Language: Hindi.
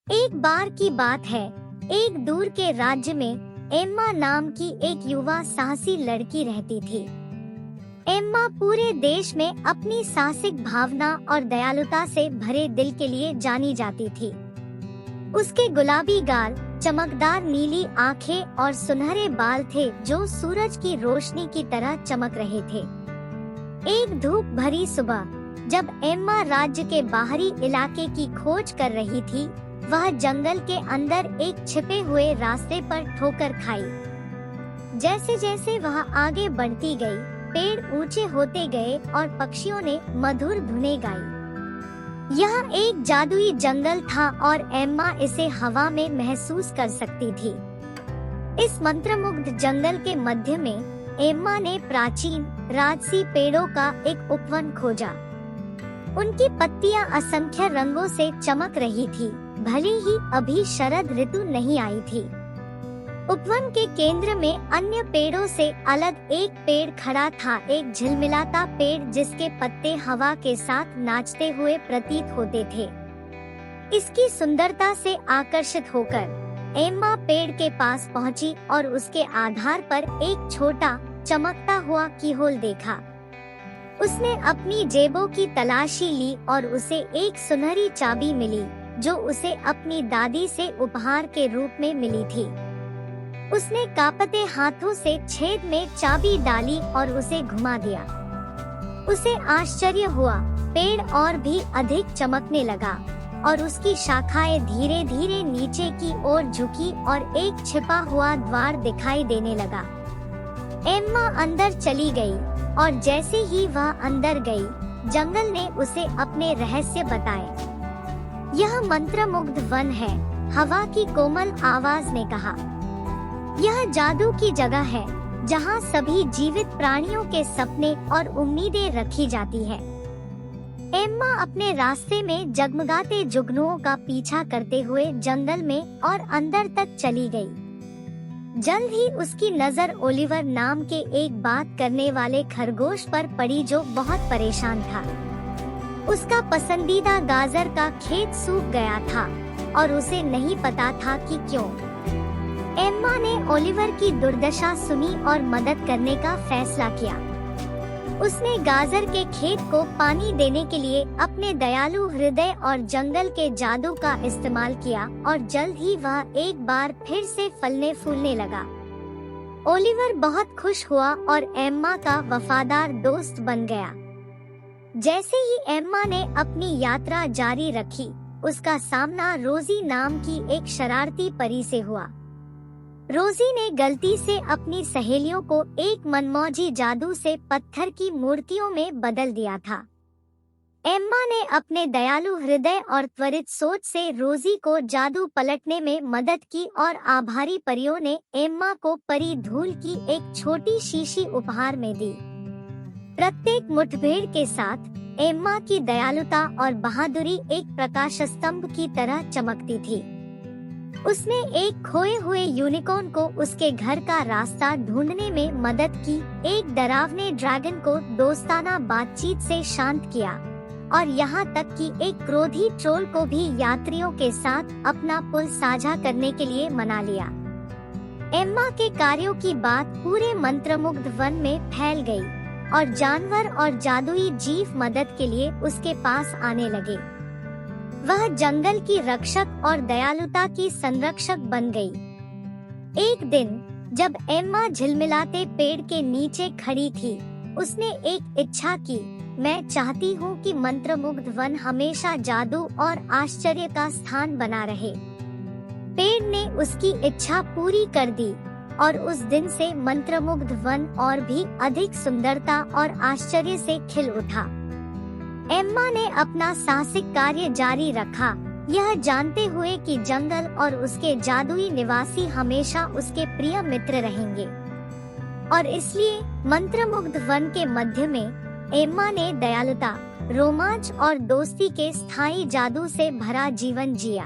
एक बार की बात है, एक दूर के राज्य में एम्मा नाम की एक युवा साहसी लड़की रहती थी। एम्मा पूरे देश में अपनी साहसिक भावना और दयालुता से भरे दिल के लिए जानी जाती थी। उसके गुलाबी गाल, चमकदार नीली आंखें और सुनहरे बाल थे जो सूरज की रोशनी की तरह चमक रहे थे। एक धूप भरी सुबह, जब एम्मा राज्य के बाहरी इलाके की खोज कर रही थी, वह जंगल के अंदर एक छिपे हुए रास्ते पर ठोकर खाई। जैसे जैसे वह आगे बढ़ती गई, पेड़ ऊंचे होते गए और पक्षियों ने मधुर धुनें गाई। यह एक जादुई जंगल था और एम्मा इसे हवा में महसूस कर सकती थी। इस मंत्रमुग्ध जंगल के मध्य में एम्मा ने प्राचीन राजसी पेड़ों का एक उपवन खोजा। उनकी पत्तियां असंख्य रंगों से चमक रही थी, भले ही अभी शरद ऋतु नहीं आई थी। उपवन के केंद्र में अन्य पेड़ों से अलग एक पेड़ खड़ा था, एक झिलमिलाता पेड़ जिसके पत्ते हवा के साथ नाचते हुए प्रतीत होते थे। इसकी सुंदरता से आकर्षित होकर एम्मा पेड़ के पास पहुंची और उसके आधार पर एक छोटा चमकता हुआ कीहोल देखा। उसने अपनी जेबों की तलाशी ली और उसे एक सुनहरी चाबी मिली जो उसे अपनी दादी से उपहार के रूप में मिली थी। उसने कांपते हाथों से छेद में चाबी डाली और उसे घुमा दिया। उसे आश्चर्य हुआ, पेड़ और भी अधिक चमकने लगा और उसकी शाखाएं धीरे धीरे नीचे की ओर झुकी और एक छिपा हुआ द्वार दिखाई देने लगा। एम्मा अंदर चली गई और जैसे ही वह अंदर गई, जंगल ने उसे अपने रहस्य बताए। यह मंत्रमुग्ध वन है, हवा की कोमल आवाज ने कहा। यह जादू की जगह है जहाँ सभी जीवित प्राणियों के सपने और उम्मीदें रखी जाती है। एम्मा अपने रास्ते में जगमगाते जुगनुओं का पीछा करते हुए जंगल में और अंदर तक चली गई। जल्द ही उसकी नजर ओलिवर नाम के एक बात करने वाले खरगोश पर पड़ी जो बहुत परेशान था। उसका पसंदीदा गाजर का खेत सूख गया था और उसे नहीं पता था कि क्यों। एम्मा ने ओलिवर की दुर्दशा सुनी और मदद करने का फैसला किया। उसने गाजर के खेत को पानी देने के लिए अपने दयालु हृदय और जंगल के जादू का इस्तेमाल किया और जल्द ही वह एक बार फिर से फलने फूलने लगा। ओलिवर बहुत खुश हुआ और एम्मा का वफादार दोस्त बन गया। जैसे ही एम्मा ने अपनी यात्रा जारी रखी, उसका सामना रोजी नाम की एक शरारती परी से हुआ। रोजी ने गलती से अपनी सहेलियों को एक मनमौजी जादू से पत्थर की मूर्तियों में बदल दिया था। एम्मा ने अपने दयालु हृदय और त्वरित सोच से रोजी को जादू पलटने में मदद की और आभारी परियों ने एम्मा को परी धूल की एक छोटी शीशी उपहार में दी। प्रत्येक मुठभेड़ के साथ एम्मा की दयालुता और बहादुरी एक प्रकाश स्तंभ की तरह चमकती थी। उसने एक खोए हुए यूनिकॉर्न को उसके घर का रास्ता ढूंढने में मदद की, एक डरावने ड्रैगन को दोस्ताना बातचीत से शांत किया और यहाँ तक कि एक क्रोधी ट्रोल को भी यात्रियों के साथ अपना पुल साझा करने के लिए मना लिया। एम्मा के कार्यों की बात पूरे मंत्रमुग्ध वन में फैल गई और जानवर और जादुई जीव मदद के लिए उसके पास आने लगे। वह जंगल की रक्षक और दयालुता की संरक्षक बन गई। एक दिन जब एम्मा झिलमिलाते पेड़ के नीचे खड़ी थी, उसने एक इच्छा की। मैं चाहती हूँ कि मंत्रमुग्ध वन हमेशा जादू और आश्चर्य का स्थान बना रहे। पेड़ ने उसकी इच्छा पूरी कर दी और उस दिन से मंत्रमुग्ध वन और भी अधिक सुंदरता और आश्चर्य से खिल उठा। एम्मा ने अपना साहसिक कार्य जारी रखा, यह जानते हुए कि जंगल और उसके जादुई निवासी हमेशा उसके प्रिय मित्र रहेंगे। और इसलिए मंत्रमुग्ध वन के मध्य में एम्मा ने दयालुता, रोमांच और दोस्ती के स्थायी जादू से भरा जीवन जिया।